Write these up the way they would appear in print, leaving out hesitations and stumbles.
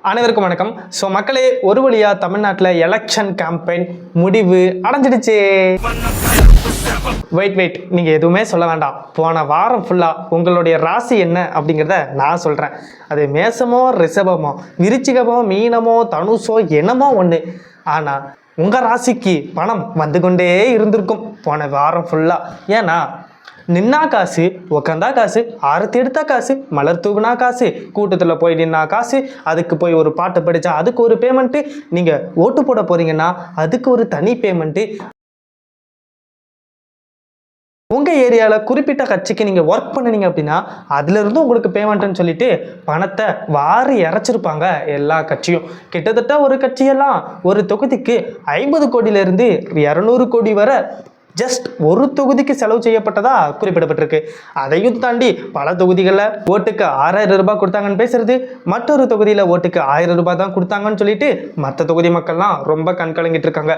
அனைவருக்கும் வணக்கம். ஸோ மக்களே, ஒரு வழியா தமிழ்நாட்டில் எலெக்ஷன் கேம்பெயின் முடிவு அடைஞ்சிடுச்சு. வெயிட் நீங்கள் எதுவுமே சொல்ல வேண்டாம். போன வாரம் ஃபுல்லாக உங்களுடைய ராசி என்ன அப்படிங்கிறத நான் சொல்கிறேன். அது மேசமோ ரிஷபமோ விருச்சிகமோ மீனமோ தனுஷோ என்னமோ ஒன்று. ஆனால் உங்கள் ராசிக்கு பணம் வந்து கொண்டே இருந்திருக்கும் போன வாரம் ஃபுல்லாக. ஏன்னா நின்னா காசு, உக்காந்தா காசு, ஆரத்தி எடுத்தா காசு, மலர் தூவினா காசு, கூட்டத்தில் போய் நின்னா காசு, அதுக்கு போய் ஒரு பாட்டு படித்தா அதுக்கு ஒரு பேமெண்ட்டு, நீங்கள் ஓட்டு போட போகிறீங்கன்னா அதுக்கு ஒரு தனி பேமெண்ட்டு, உங்கள் ஏரியாவில் குறிப்பிட்ட கட்சிக்கு நீங்கள் ஒர்க் பண்ணினீங்க அப்படின்னா அதுலேருந்து உங்களுக்கு பேமெண்ட்டுன்னு சொல்லிட்டு பணத்தை வாரி இறைச்சிருப்பாங்க எல்லா கட்சியும். கிட்டத்தட்ட ஒரு கட்சியெல்லாம் ஒரு தொகுதிக்கு 50 கோடியிலேருந்து 200 கோடி வரை ஜஸ்ட் ஒரு தொகுதிக்கு செலவு செய்யப்பட்டதா குறிப்பிடப்பட்டிருக்கு. அதையும் தாண்டி பல தொகுதிகளில் ஓட்டுக்கு 6000 ரூபாய் கொடுத்தாங்கன்னு பேசுறது, மற்றொரு தொகுதியில் ஓட்டுக்கு 1000 ரூபாய் தான் கொடுத்தாங்கன்னு சொல்லிட்டு மற்ற தொகுதி மக்கள்லாம் ரொம்ப கண்கலங்கிட்டு இருக்காங்க.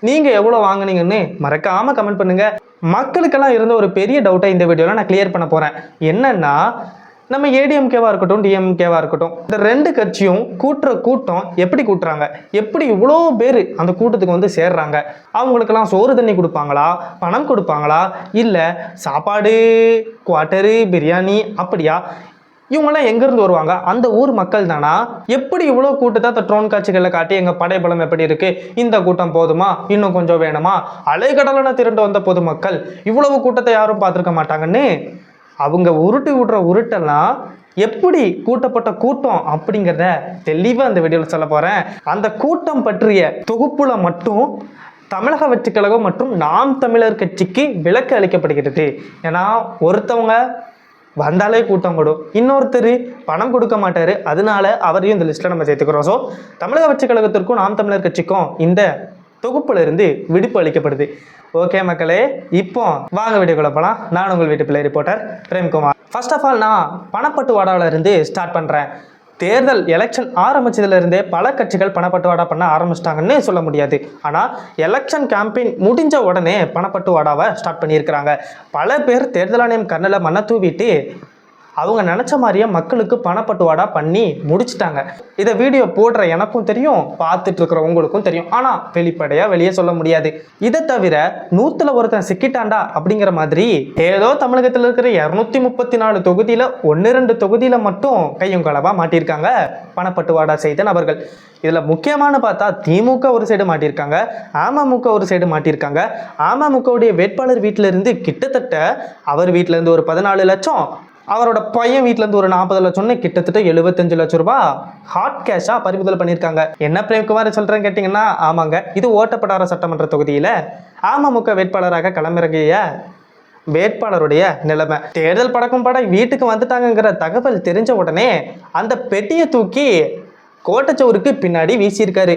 நீங்க எவ்வளவு வாங்குனீங்கன்னு மறக்காம கமெண்ட் பண்ணுங்க. மக்களுக்கெல்லாம் இருந்த ஒரு பெரிய டவுட்டை இந்த வீடியோல நான் கிளியர் பண்ண போறேன். என்னன்னா, நம்ம ஏடிஎம்கேவா இருக்கட்டும் டிஎம்கேவா இருக்கட்டும், இந்த ரெண்டு கட்சியும் கூட்டம் எப்படி கூட்டுறாங்க, எப்படி இவ்வளோ பேர் அந்த கூட்டத்துக்கு வந்து சேர்றாங்க, அவங்களுக்கெல்லாம் சோறு தண்ணி கொடுப்பாங்களா, பணம் கொடுப்பாங்களா, இல்லை சாப்பாடு குவார்ட்டரு பிரியாணி அப்படியா, இவங்கெல்லாம் எங்கேருந்து வருவாங்க, அந்த ஊர் மக்கள் தானா, எப்படி இவ்வளோ கூட்டத்தை அந்த ட்ரோன் காட்சிகளில் காட்டி எங்கள் படைபலம் எப்படி இருக்குது, இந்த கூட்டம் போதுமா, இன்னும் கொஞ்சம் வேணுமா, அலைக்கடலான திரண்டு வந்த பொதுமக்கள் இவ்வளவு கூட்டத்தை யாரும் பார்த்துருக்க மாட்டாங்கன்னு அவங்க உருட்டு விடுற உருட்டெல்லாம் எப்படி கூட்டப்பட்ட கூட்டம் அப்படிங்கிறத தெளிவாக அந்த வீடியோவில் சொல்ல போகிறேன். அந்த கூட்டம் பற்றிய தொகுப்புல மட்டும் தமிழக வெற்றிக் கழகம் மற்றும் நாம் தமிழர் கட்சிக்கு விலக்கு அளிக்கப்படுகிறது. ஏன்னா ஒருத்தவங்க வந்தாலே கூட்டம் கூடும், இன்னொருத்தர் பணம் கொடுக்க மாட்டார், அதனால அவரையும் இந்த லிஸ்ட்டில் நம்ம சேர்த்துக்கிறோம். ஸோ தமிழக வெற்றிக் கழகத்திற்கும் நாம் தமிழர் கட்சிக்கும் இந்த தொகுப்புல இருந்து விடுப்பு அளிக்கப்படுது. ஓகே மக்களே, இப்போ வாங்க வீடியோக்குள்ள போகலாம். நான் உங்கள் வீட்டு பிள்ளை reporter Premkumar. First of all நான் பணப்பட்டுவாடாவில் இருந்து ஸ்டார்ட் பண்ணுறேன். தேர்தல் எலெக்ஷன் ஆரம்பிச்சதுலேருந்தே பல கட்சிகள் பணப்பட்டுவாடா பண்ண ஆரம்பிச்சிட்டாங்கன்னு சொல்ல முடியாது. ஆனால் எலெக்ஷன் கேம்பெயின் முடிஞ்ச உடனே பணப்பட்டுவாடாவை ஸ்டார்ட் பண்ணியிருக்கிறாங்க. பல பேர் தேர்தல் ஆணையம் கண்ணில் மண்ணை தூவிட்டு அவங்க நினச்ச மாதிரியே மக்களுக்கு பணப்பட்டுவாடா பண்ணி முடிச்சுட்டாங்க. இதை வீடியோ போடுற எனக்கும் தெரியும், பார்த்துட்டு இருக்கிற உங்களுக்கும் தெரியும். ஆனால் வெளிப்படையாக வெளியே சொல்ல முடியாது. இதை தவிர 100ல் ஒருத்தன் சிக்கிட்டாண்டா அப்படிங்கிற மாதிரி ஏதோ தமிழகத்தில் இருக்கிற 234 தொகுதியில் 1-2 தொகுதியில் மட்டும் கையும் களவாக மாட்டியிருக்காங்க பணப்பட்டுவாடா செய்த நபர்கள். இதில் முக்கியமான பார்த்தா திமுக ஒரு சைடு மாட்டியிருக்காங்க, அமமுக ஒரு சைடு மாட்டியிருக்காங்க. அமமுகவுடைய வேட்பாளர் வீட்டிலேருந்து கிட்டத்தட்ட அவர் வீட்டிலேருந்து ஒரு 14 லட்சம், அவரோட பையன் வீட்டிலேருந்து ஒரு 40 லட்சம்னு கிட்டத்தட்ட 75 லட்சம் ரூபாய் ஹாட் கேஷாக பறிமுதல் பண்ணியிருக்காங்க. என்ன பிரேம்குமார் சொல்கிறேன்னு கேட்டிங்கன்னா, ஆமாங்க, இது ஓட்டப்படாத சட்டமன்ற தொகுதியில் அமமுக வேட்பாளராக களமிறங்கிய வேட்பாளருடைய நிலைமை. தேர்தல் படக்கும் படம் வீட்டுக்கு வந்துட்டாங்கிற தகவல் தெரிஞ்ச உடனே அந்த பெட்டியை தூக்கி கோட்டச்சவருக்கு பின்னாடி வீசியிருக்காரு.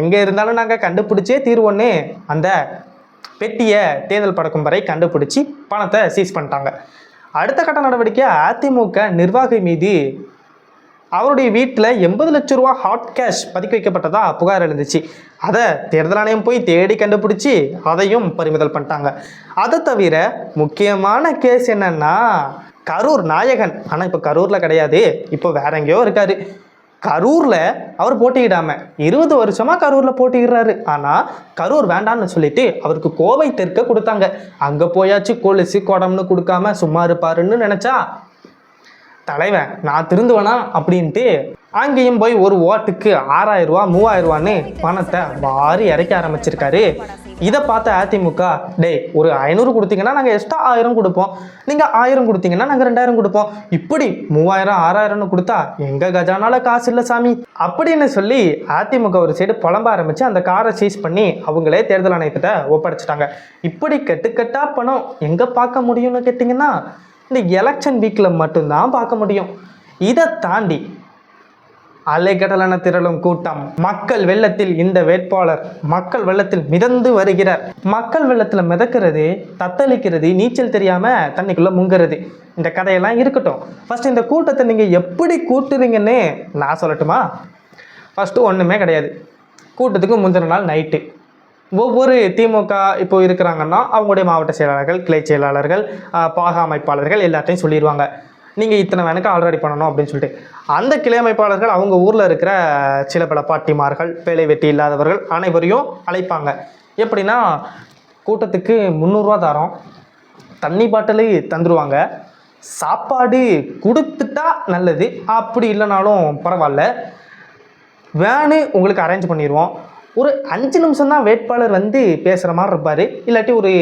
எங்கே இருந்தாலும் நாங்கள் கண்டுபிடிச்சே தீர்வோன்னு அந்த பெட்டியை தேர்தல் படக்கும் வரை கண்டுபிடிச்சி பணத்தை சீஸ் பண்ணிட்டாங்க. அடுத்த கட்ட நடவடிக்கை அதிமுக நிர்வாகி மீது அவருடைய வீட்டில் 80 லட்சம் ரூபா ஹாட் கேஷ் பதுக்கி வைக்கப்பட்டதா புகார் எழுந்துச்சு. அதை தேர்தல் ஆணையம் போய் தேடி கண்டுபிடிச்சி அதையும் பறிமுதல் பண்ணிட்டாங்க. அதை தவிர முக்கியமான கேஸ் என்னன்னா, கரூர் நாயகன், ஆனால் இப்போ கரூரில் கிடையாது, இப்போ வேற எங்கேயோ இருக்காரு. கரூரில் அவர் போட்டியிடாமல் 20 வருஷமாக கரூரில் போட்டிடுறாரு. ஆனால் கரூர் வேண்டான்னு சொல்லிட்டு அவருக்கு கோவை தெற்க கொடுத்தாங்க. அங்கே போயாச்சு கொலுசு குடம்னு கொடுக்காம சும்மா இருப்பாருன்னு நினச்சா தலைவன் நான் திருந்துவேனா அப்படின்ட்டு அங்கேயும் போய் ஒரு ஓட்டுக்கு 6000 ரூபா 3000 ரூபான்னு பணத்தை வாரி இறக்க ஆரம்பிச்சிருக்காரு. இதை பார்த்த அதிமுக, டேய் ஒரு 500 கொடுத்தீங்கன்னா நாங்கள் எக்ஸ்ட்ரா 1000 கொடுப்போம், நீங்கள் 1000 கொடுத்தீங்கன்னா நாங்கள் 2000 கொடுப்போம், இப்படி 3000 6000ன்னு கொடுத்தா எங்கள் கஜானால காசு இல்லை சாமி அப்படின்னு சொல்லி அதிமுக ஒரு சைடு புலம்ப ஆரம்பித்து அந்த காரை சீஸ் பண்ணி அவங்களே தேர்தல் ஆணையத்திட்ட ஒப்படைச்சிட்டாங்க. இப்படி கட்டுக்கட்டா பணம் எங்கே பார்க்க முடியும்னு கேட்டிங்கன்னா இந்த எலெக்ஷன் வீக்கில் மட்டும்தான் பார்க்க முடியும். இதை தாண்டி அலைக்கடலான திரளும் கூட்டம், மக்கள் வெள்ளத்தில் இந்த வேட்பாளர் மக்கள் வெள்ளத்தில் மிதந்து வருகிறார். மக்கள் வெள்ளத்தில் மிதக்கிறது, தத்தளிக்கிறது, நீச்சல் தெரியாமல் தண்ணிக்குள்ளே முங்குறது, இந்த கதையெல்லாம் இருக்கட்டும். ஃபஸ்ட்டு இந்த கூட்டத்தை நீங்கள் எப்படி கூட்டுறீங்கன்னு நான் சொல்லட்டுமா? ஃபஸ்ட்டு ஒன்றுமே கிடையாது. கூட்டத்துக்கு முந்தின நாள் நைட்டு ஒவ்வொரு திமுக இப்போ இருக்கிறாங்கன்னா அவங்களுடைய மாவட்ட செயலாளர்கள், கிளை செயலாளர்கள், பாக அமைப்பாளர்கள் எல்லாத்தையும் சொல்லிடுவாங்க. நீங்கள் இத்தனை வேனுக்கு ஆல்ரெடி பண்ணணும் அப்படின்னு சொல்லிட்டு அந்த கிளை அமைப்பாளர்கள் அவங்க ஊரில் இருக்கிற சில பல பாட்டிமார்கள், வேலை வெட்டி இல்லாதவர்கள் அனைவரையும் அழைப்பாங்க. எப்படின்னா, கூட்டத்துக்கு 300 ரூபா தரோம், தண்ணி பாட்டிலு தந்துடுவாங்க, சாப்பாடு கொடுத்துட்டா நல்லது, அப்படி இல்லைனாலும் பரவாயில்ல, வேனு உங்களுக்கு அரேஞ்ச் பண்ணிடுவோம். ஒரு 5 நிமிஷம் தான் வேட்பாளர் வந்து பேசுகிற மாதிரி இருப்பார், இல்லாட்டி ஒரு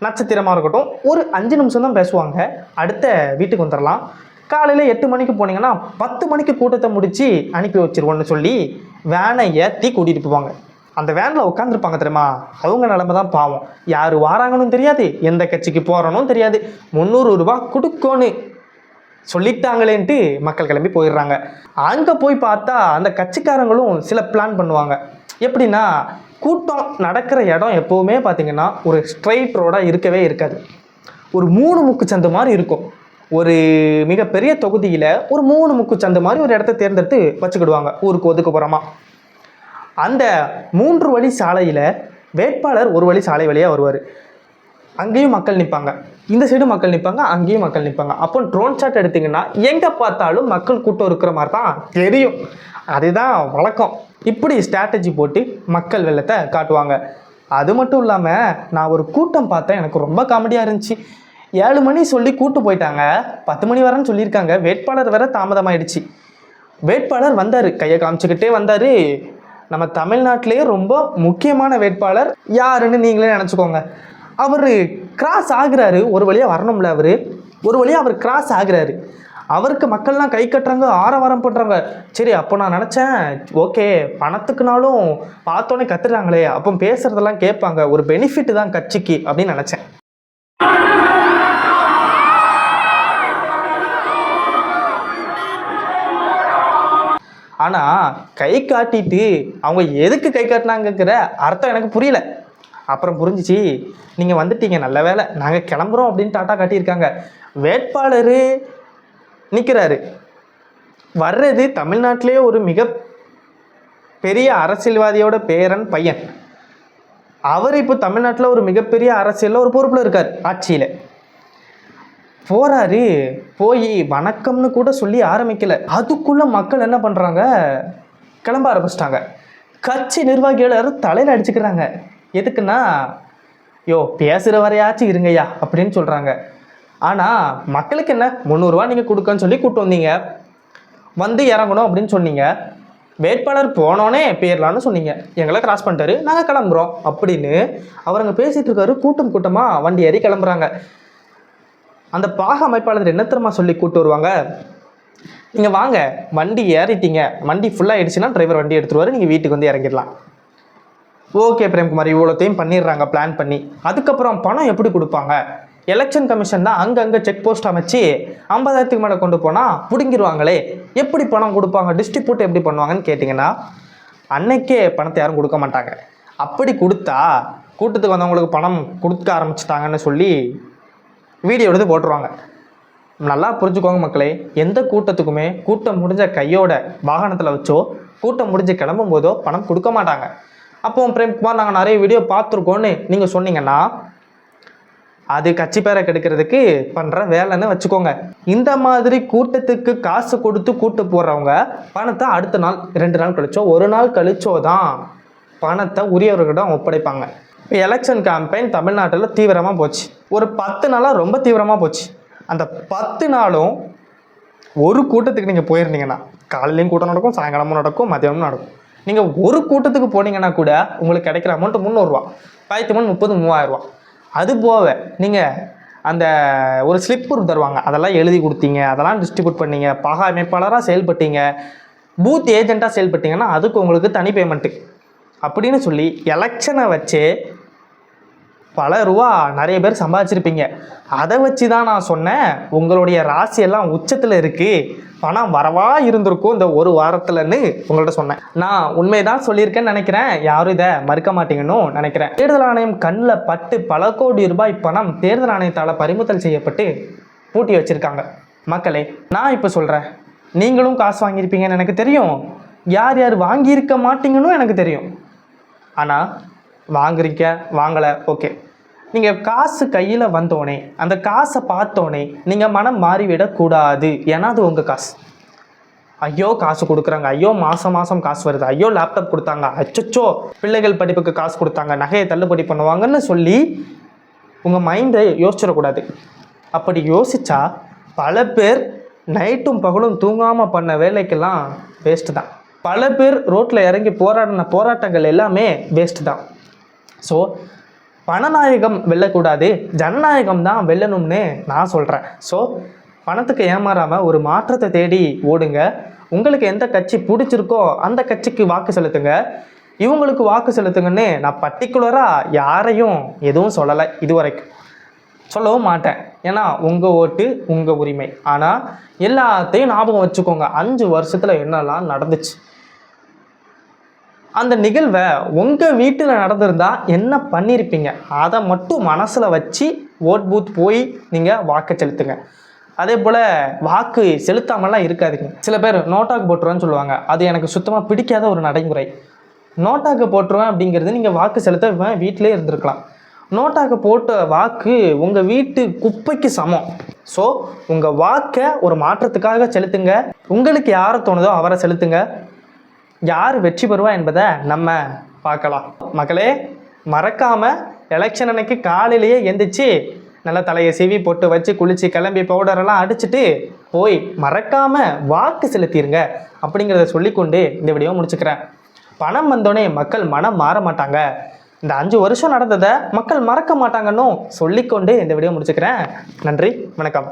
நட்சத்திரமாக இருக்கட்டும், ஒரு 5 நிமிஷம் தான் பேசுவாங்க, அடுத்த வீட்டுக்கு வந்துடலாம். காலையில் 8 மணிக்கு போனீங்கன்னா 10 மணிக்கு கூட்டத்தை முடித்து அனுப்பி வச்சிருவோன்னு சொல்லி வேனை ஏற்றி கூட்டிகிட்டு போவாங்க. அந்த வேனில் உட்காந்துருப்பாங்க தெரியுமா, அவங்க நிலமை தான் பாவம். யார் வாராங்கன்னு தெரியாது, எந்த கட்சிக்கு போகிறனும் தெரியாது, 300 ரூபா கொடுக்கோன்னு சொல்லிட்டாங்களேன்ட்டு மக்கள் கிளம்பி போயிடுறாங்க. அங்கே போய் பார்த்தா அந்த கட்சிக்காரங்களும் சில பிளான் பண்ணுவாங்க. எப்படின்னா, கூட்டம் நடக்கிற இடம் எப்போவுமே பார்த்திங்கன்னா ஒரு ஸ்ட்ரைட் ரோடாக இருக்கவே இருக்காது, ஒரு 3 முக்கு சந்து மாதிரி இருக்கும். ஒரு மிகப்பெரிய தொகுதியில் ஒரு 3 முக்கு சந்து மாதிரி ஒரு இடத்த தேர்ந்தெடுத்து வச்சுக்கிடுவாங்க ஊருக்கு ஒதுக்குப்புறமா. அந்த 3 வழி சாலையில் வேட்பாளர் ஒரு வழி சாலை வழியாக வருவார். அங்கேயும் மக்கள் நிற்பாங்க, இந்த சைடு மக்கள் நிற்பாங்க, அங்கேயும் மக்கள் நிற்பாங்க. அப்போ ட்ரோன் ஷாட் எடுத்திங்கன்னா எங்கே பார்த்தாலும் மக்கள் கூட்டம் இருக்கிற மாதிரி தான் தெரியும். அதுதான் வழக்கம். இப்படி ஸ்ட்ராட்டஜி போட்டு மக்கள் வெள்ளத்தை காட்டுவாங்க. அது மட்டும் இல்லாமல் நான் ஒரு கூட்டம் பார்த்தேன், எனக்கு ரொம்ப காமெடியாக இருந்துச்சு. 7 மணி சொல்லி கூட்டு போயிட்டாங்க, 10 மணி வரேன்னு சொல்லியிருக்காங்க. வேட்பாளர் வேற தாமதமாயிடுச்சு. வேட்பாளர் வந்தார், கையை காமிச்சுக்கிட்டே வந்தார். நம்ம தமிழ்நாட்டிலேயே ரொம்ப முக்கியமான வேட்பாளர் யாருன்னு நீங்களே நினச்சிக்கோங்க. அவர் கிராஸ் ஆகுறாரு, ஒரு வழியாக வரணும்ல, ஒரு வழியாக அவர் கிராஸ் ஆகுறாரு. அவருக்கு மக்கள்லாம் கை கட்டுறாங்க, ஆரவாரம் பண்ணுறாங்க. சரி, அப்போ நான் நினச்சேன், ஓகே, பணத்துக்குனாலும் பார்த்தோன்னே கத்துறாங்களே, அப்போ பேசுகிறதெல்லாம் கேட்பாங்க, ஒரு பெனிஃபிட் தான் கட்சிக்கு அப்படின்னு நினச்சேன். ஆனால் கை காட்டிட்டு அவங்க எதுக்கு கை காட்டினாங்கிற அர்த்தம் எனக்கு புரியல. அப்புறம் புரிஞ்சிச்சு, நீங்கள் வந்துட்டீங்க, நல்ல வேலை, நாங்கள் கிளம்புறோம் அப்படின்னு டாட்டா காட்டியிருக்காங்க. வேட்பாளர் நிற்கிறாரு, வர்றது தமிழ்நாட்டிலே ஒரு மிக பெரிய அரசியல்வாதியோட பேரன் பையன். அவர் இப்போ தமிழ்நாட்டில் ஒரு மிகப்பெரிய அரசியலில் ஒரு பொறுப்பில் இருக்கார், ஆட்சியில் போகிறாரு. போய் வணக்கம்னு கூட சொல்லி ஆரம்பிக்கலை, அதுக்குள்ளே மக்கள் என்ன பண்ணுறாங்க, கிளம்ப ஆரம்பிச்சிட்டாங்க. கட்சி நிர்வாகிகள் தலையில் அடிச்சுக்கிறாங்க. எதுக்குன்னா, யோ பேசுகிற வரையாச்சும் இருங்கய்யா அப்படின்னு சொல்கிறாங்க. ஆனால் மக்களுக்கு என்ன, 300 ரூபா நீங்கள் கொடுக்கன்னு சொல்லி கூப்பிட்டு வந்தீங்க, வந்து இறங்கணும் அப்படின்னு சொன்னீங்க, வேட்பாளர் போனோன்னே போயிடலான்னு சொன்னீங்க, எங்களை கிராஸ் பண்ணிட்டாரு, நாங்கள் கிளம்புறோம் அப்படின்னு அவர் அங்கே பேசிகிட்டு இருக்காரு. கூட்டம் கூட்டமாக வண்டி ஏறி கிளம்புறாங்க. அந்த பாக அமைப்பாளர் என்ன தெரியுமா சொல்லி கூப்பிட்டு வருவாங்க, நீங்கள் வாங்க, வண்டி ஏறிட்டீங்க, வண்டி ஃபுல்லாக ஆயிடுச்சுன்னா டிரைவர் வண்டி எடுத்துருவாரு, நீங்கள் வீட்டுக்கு வந்து இறங்கிடலாம். ஓகே பிரேம்குமார், இவ்வளோத்தையும் பண்ணிடுறாங்க பிளான் பண்ணி. அதுக்கப்புறம் பணம் எப்படி கொடுப்பாங்க, எலெக்ஷன் கமிஷன் தான் அங்கங்கே செக் போஸ்ட் அமைச்சு 50,000க்கு மேலே கொண்டு போனால் பிடுங்கிடுவாங்களே, எப்படி பணம் கொடுப்பாங்க, டிஸ்ட்ரிபியூட் எப்படி பண்ணுவாங்கன்னு கேட்டிங்கன்னா, அன்னைக்கே பணத்தை யாரும் கொடுக்க மாட்டாங்க. அப்படி கொடுத்தா கூட்டத்துக்கு வந்தவங்களுக்கு பணம் கொடுக்க ஆரம்பிச்சிட்டாங்கன்னு சொல்லி வீடியோ எடுத்து போட்டுருவாங்க. நல்லா புரிஞ்சுக்கோங்க மக்களே, எந்த கூட்டத்துக்குமே கூட்டம் முடிஞ்ச கையோட வாகனத்தில் வச்சோ கூட்டம் முடிஞ்சு கிளம்பும் போதோ பணம் கொடுக்க மாட்டாங்க. அப்போ பிரேம்குமார், நாங்கள் நிறைய வீடியோ பார்த்துருக்கோன்னு நீங்கள் சொன்னீங்கன்னா அது கட்சி பேரை கெடுக்கிறதுக்கு பண்ணுற வேலைன்னு வச்சுக்கோங்க. இந்த மாதிரி கூட்டத்துக்கு காசு கொடுத்து கூட்டு போடுறவங்க பணத்தை அடுத்த நாள், 2 நாள் கழிச்சோ, 1 நாள் கழிச்சோ தான் பணத்தை உரியவர்களிடம் ஒப்படைப்பாங்க. இப்போ எலெக்ஷன் கேம்பெயின் தமிழ்நாட்டில் தீவிரமாக போச்சு. ஒரு 10 நாளாக ரொம்ப தீவிரமாக போச்சு. அந்த 10 நாளும் ஒரு கூட்டத்துக்கு நீங்கள் போயிருந்தீங்கன்னா, காலையிலையும் கூட்டம் நடக்கும், சாயங்காலமும் நடக்கும், மதியமும் நடக்கும். நீங்கள் ஒரு கூட்டத்துக்கு போனீங்கன்னா கூட உங்களுக்கு கிடைக்கிற அமௌண்ட்டு 300 ரூபா, 30 30,000 ரூபா. அது போக நீங்கள் அந்த ஒரு ஸ்லிப் தருவாங்க, அதெல்லாம் எழுதி கொடுத்தீங்க, அதெல்லாம் டிஸ்ட்ரிபியூட் பண்ணீங்க, பாக அமைப்பாளராக செயல்பட்டீங்க, பூத் ஏஜெண்ட்டாக செயல்பட்டீங்கன்னா அதுக்கு உங்களுக்கு தனி பேமெண்ட்டு அப்படின்னு சொல்லி எலெக்ஷனை வச்சு பல ரூபா நிறைய பேர் சம்பாதிச்சிருப்பீங்க. அதை வச்சு தான் நான் சொன்னேன், உங்களுடைய ராசியெல்லாம் உச்சத்தில் இருக்குது, பணம் வரவா இருந்திருக்கும் இந்த ஒரு வாரத்தில்னு உங்கள்கிட்ட சொன்னேன். நான் உண்மைதான் சொல்லியிருக்கேன்னு நினைக்கிறேன், யாரும் இதை மறுக்க மாட்டீங்கன்னு நினைக்கிறேன். தேர்தல் ஆணையம் கண்ணில் பட்டு பல கோடி ரூபாய் பணம் தேர்தல் ஆணையத்தால் பறிமுதல் செய்யப்பட்டு பூட்டி வச்சுருக்காங்க. மக்களே, நான் இப்போ சொல்கிறேன், நீங்களும் காசு வாங்கியிருப்பீங்கன்னு எனக்கு தெரியும், யார் யார் வாங்கியிருக்க மாட்டீங்கன்னு எனக்கு தெரியும். ஆனால் வாங்குறீங்க, வாங்கலை, ஓகே, நீங்கள் காசு கையில் வந்தோடனே அந்த காசை பார்த்தோன்னே நீங்கள் மனம் மாறிவிடக்கூடாது. ஏன்னா அது உங்கள் காசு. ஐயோ காசு கொடுக்குறாங்க, ஐயோ மாதம் மாதம் காசு வருது, ஐயோ லேப்டாப் கொடுத்தாங்க, அச்சோ பிள்ளைகள் படிப்புக்கு காசு கொடுத்தாங்க, நகையை தள்ளுபடி பண்ணுவாங்கன்னு சொல்லி உங்கள் மைண்டை யோசிச்சிடக்கூடாது. அப்படி யோசித்தா பல பேர் நைட்டும் பகலும் தூங்காமல் பண்ண வேலைக்கெல்லாம் வேஸ்ட்டு தான். பல பேர் ரோட்டில் இறங்கி போராடின போராட்டங்கள் எல்லாமே வேஸ்ட்டு தான். ஸோ பணநாயகம் வெல்லக்கூடாது, ஜனநாயகம் தான் வெல்லணும்னு நான் சொல்கிறேன். ஸோ பணத்துக்கு ஏமாறாமல் ஒரு மாற்றத்தை தேடி ஓடுங்க. உங்களுக்கு எந்த கட்சி பிடிச்சிருக்கோ அந்த கட்சிக்கு வாக்கு செலுத்துங்க. இவங்களுக்கு வாக்கு செலுத்துங்கன்னு நான் பர்டிகுலராக யாரையும் எதுவும் சொல்லலை, இது வரைக்கும் சொல்லவும் மாட்டேன். ஏன்னா உங்கள் ஓட்டு உங்கள் உரிமை. ஆனால் எல்லாத்தையும் ஞாபகம் வச்சுக்கோங்க, 5 வருஷத்தில் என்னெல்லாம் நடந்துச்சு. அந்த நிகழ்வை உங்கள் வீட்டில் நடந்திருந்தா என்ன பண்ணியிருப்பீங்க, அதை மட்டும் மனசில் வச்சு ஓட் பூத் போய் நீங்கள் வாக்கு செலுத்துங்க. அதே போல் வாக்கு செலுத்தாமலாம் இருக்காதுங்க. சில பேர் நோட்டாக்கு போட்டுருவேன்னு சொல்லுவாங்க. அது எனக்கு சுத்தமாக பிடிக்காத ஒரு நடைமுறை. நோட்டாக்கு போட்டுருவேன் அப்படிங்கிறது நீங்கள் வாக்கு செலுத்த வீட்டிலே இருந்திருக்கலாம். நோட்டாக்கு போட்ட வாக்கு உங்கள் வீட்டு குப்பைக்கு சமம். ஸோ உங்கள் வாக்கை ஒரு மாற்றத்துக்காக செலுத்துங்க. உங்களுக்கு யாரை தோணுதோ அவரை செலுத்துங்க. யார் வெற்றி பெறுவா என்பதை நம்ம பார்க்கலாம். மக்களே, மறக்காமல் எலெக்ஷன் அன்னைக்கு காலையிலேயே எந்திரிச்சு நல்லா தலையை சீவி போட்டு வச்சு குளித்து கிளம்பி பவுடரெல்லாம் அடிச்சுட்டு போய் மறக்காமல் வாக்கு செலுத்திடுங்க அப்படிங்கிறத சொல்லிக்கொண்டு இந்த வீடியோ முடிச்சுக்கிறேன். பணம் வந்தோடனே மக்கள் மனம் மாற மாட்டாங்க. இந்த 5 வருஷம் நடந்ததை மக்கள் மறக்க மாட்டாங்கன்னு சொல்லிக்கொண்டு இந்த வீடியோ முடிச்சுக்கிறேன். நன்றி, வணக்கம்.